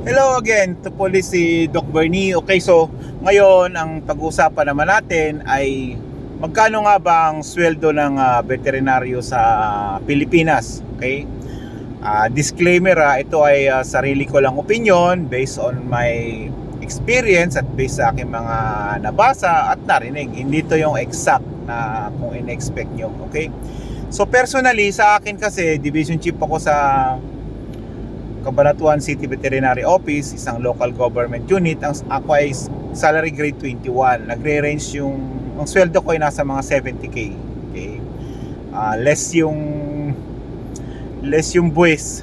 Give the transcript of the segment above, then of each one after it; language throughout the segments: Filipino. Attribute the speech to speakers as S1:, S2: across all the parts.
S1: Hello again, ito po si Doc Bernie. Okay, so ngayon ang pag-uusapan naman natin ay magkano nga ba ang sweldo ng veterinaryo sa Pilipinas. Okay? Disclaimer, ito ay sarili ko lang opinion based on my experience at based sa aking mga nabasa at narinig. Hindi to yung exact na kung in-expect nyo. Okay? So personally, sa akin kasi, division chief ako sa Cabanatuan City Veterinary Office, isang local government unit. Ako ay salary grade 21. Nagre-range ang sweldo ko ay nasa mga 70k. Okay? Less yung buwis.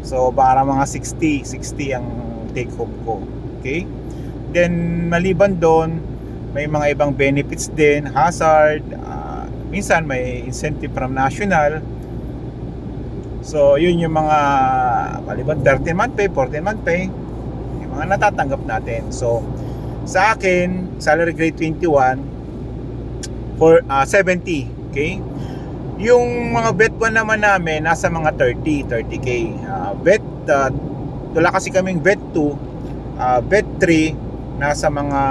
S1: So para mga 60 ang take home ko. Okay? Then maliban doon, may mga ibang benefits din, hazard, minsan may incentive from national. So, yun yung mga maliban 13-month pay, 14-month pay, yung mga natatanggap natin. So, sa akin, salary grade 21 for 70, okay? Yung mga vet 1 naman namin nasa mga 30k. Wala kasi kaming vet 2, vet 3 nasa mga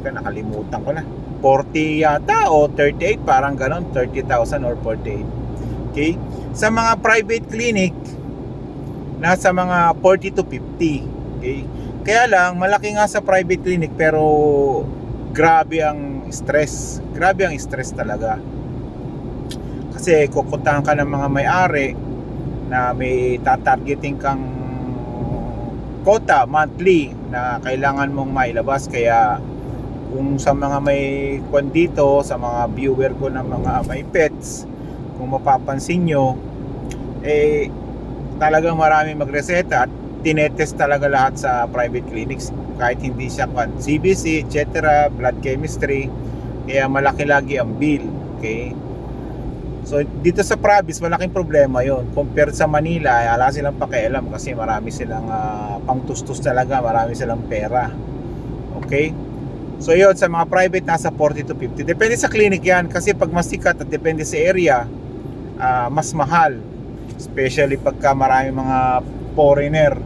S1: nakalimutan ko na. 40 yata o 38, parang ganon, 30,000 or 48. Okay? Sa mga private clinic, nasa mga 40 to 50. Okay? Kaya lang, malaki nga sa private clinic pero grabe ang stress. Grabe ang stress talaga. Kasi kukuntahan ka ng mga may-ari na may tatargeting kang quota monthly na kailangan mong mailabas. Kaya kung sa mga may kwan dito, sa mga viewer ko ng mga may pets, kung mapapansin nyo, talagang marami magreseta at tinetest talaga lahat sa private clinics kahit hindi siya CBC, etc., blood chemistry, kaya malaki lagi ang bill. Okay? So dito sa province, malaking problema yon. Compared sa Manila, wala silang pakialam kasi marami silang pangtustos talaga, marami silang pera. Okay? So yun, sa mga private nasa 40 to 50. Depende sa clinic yan kasi pag mas sikat at depende sa area, mas mahal, especially pagka marami mga foreigner.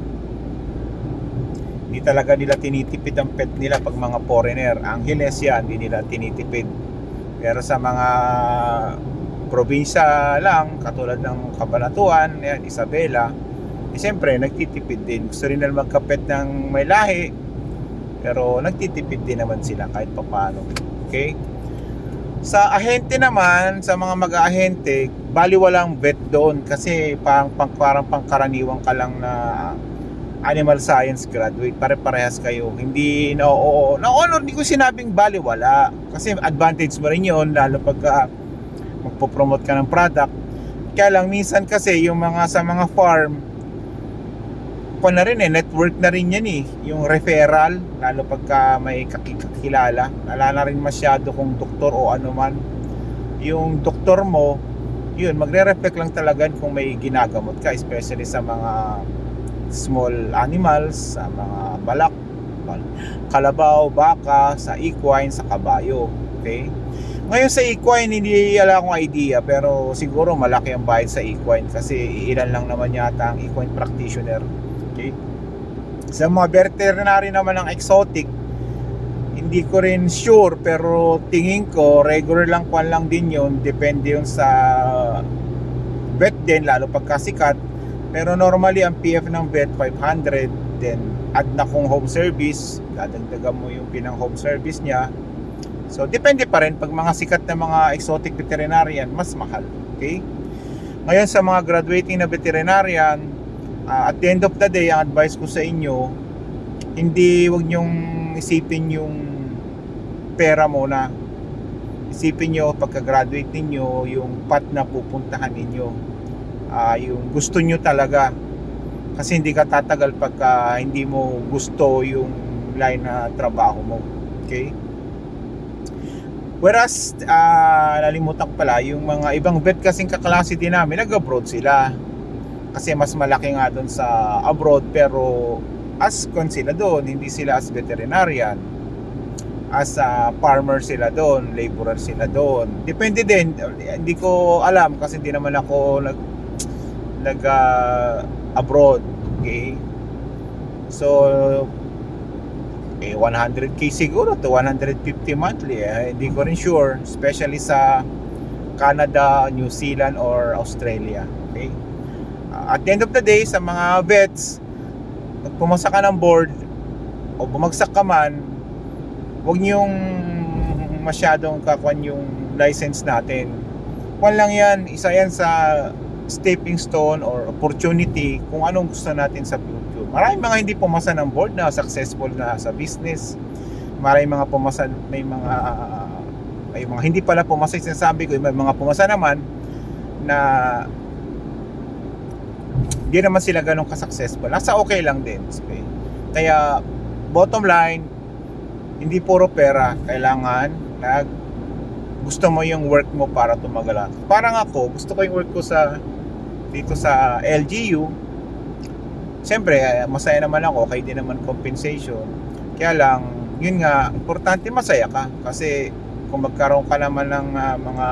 S1: Hindi talaga nila tinitipid ang pet nila pag mga foreigner. Angeles yan, hindi nila tinitipid. Pero sa mga probinsya lang, katulad ng Cabanatuan, yan, Isabela, siyempre nagtitipid din. Gusto rin nila magkapet ng may lahi, pero nagtitipid din naman sila kahit papaano. Okay? Sa ahente naman, sa mga mag-ahente, baliwalang vet doon kasi parang pangkaraniwan ka lang na animal science graduate, pare-parehas kayo. Hindi hindi ko sinabing baliwala kasi advantage mo rin yun lalo pagka magpo-promote ka ng product. Kaya lang minsan kasi yung mga sa mga farm na rin network na rin yan yung referral, lalo pagka may kakilala, wala na rin masyado kung doktor o ano man. Yung doktor mo, yun, magre-reflect lang talaga kung may ginagamot ka, especially sa mga small animals, sa mga balak, kalabaw, baka, sa equine, sa kabayo. Okay? Ngayon sa equine, hindi wala akong idea, pero siguro malaki ang bayad sa equine kasi ilan lang naman yata ang equine practitioner. Okay? Sa mga veterinary naman ng exotic, hindi ko rin sure, pero tingin ko regular lang kwan lang din yun, depende yun sa vet din, lalo pagkasikat. Pero normally ang PF ng vet 500, then add na kung home service, dadagdagan mo yung pinang home service niya. So depende pa rin, pag mga sikat na mga exotic veterinarian, mas mahal. Okay? Ngayon sa mga graduating na veterinarian, at the end of the day, ang advice ko sa inyo, wag nyong isipin yung pera muna. Isipin nyo pagka-graduate ninyo yung path na pupuntahan ninyo, yung gusto nyo talaga, kasi hindi ka tatagal pagka hindi mo gusto yung line na trabaho mo. Okay? Whereas nalimutan ko pala, yung mga ibang vet kasing kaklase din namin, nag-abroad sila kasi mas malaki nga doon sa abroad, pero as sila doon, hindi sila as veterinarian, as farmer sila doon, laborer sila doon. Depende din, hindi ko alam kasi hindi naman ako nag abroad. Okay? So 100k siguro to 150 monthly, hindi ko rin sure, especially sa Canada, New Zealand or Australia. Okay, at the end of the day, sa mga vets, pag pumasa ka ng board o bumagsak ka man, huwag niyong masyadong kakuan yung license natin. Kuwan lang yan, isa yan sa stepping stone or opportunity kung anong gusto natin sa future. Maraming mga hindi pumasa ng board na successful na sa business. Maraming mga pumasa, may mga hindi pala pumasa, sinasabi ko, may mga pumasa naman na hindi naman sila ganun ka-successful. Nasa okay lang din. Okay? Kaya bottom line, hindi puro pera. Kailangan gusto mo yung work mo para tumagal. Parang ako, gusto ko yung work ko dito sa LGU. Siyempre, masaya naman ako, okay din naman compensation. Kaya lang, yun nga, importante masaya ka. Kasi kung magkaroon ka naman ng mga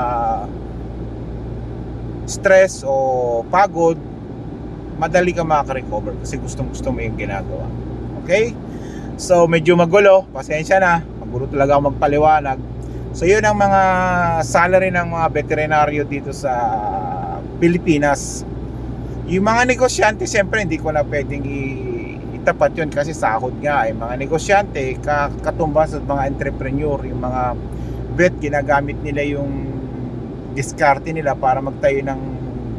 S1: stress o pagod, madali ka makaka-recover kasi gustong-gusto mo yung ginagawa. Okay? So, medyo magulo. Pasensya na. Magulo talaga ako magpaliwanag. So, yun ang mga salary ng mga veterinaryo dito sa Pilipinas. Yung mga negosyante, siyempre, hindi ko na pwedeng itapat yun kasi sahod nga. Mga negosyante, katumbas at mga entrepreneur, yung mga vet, ginagamit nila yung diskarte nila para magtayo ng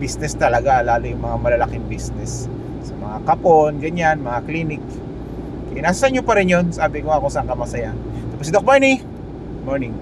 S1: business talaga, lalo yung mga malalaking business. Sa mga kapon, ganyan, mga clinic. Nasa nyo pa rin yun, sabi ko ako saan ka masaya. Tapos si Doc Barney, morning.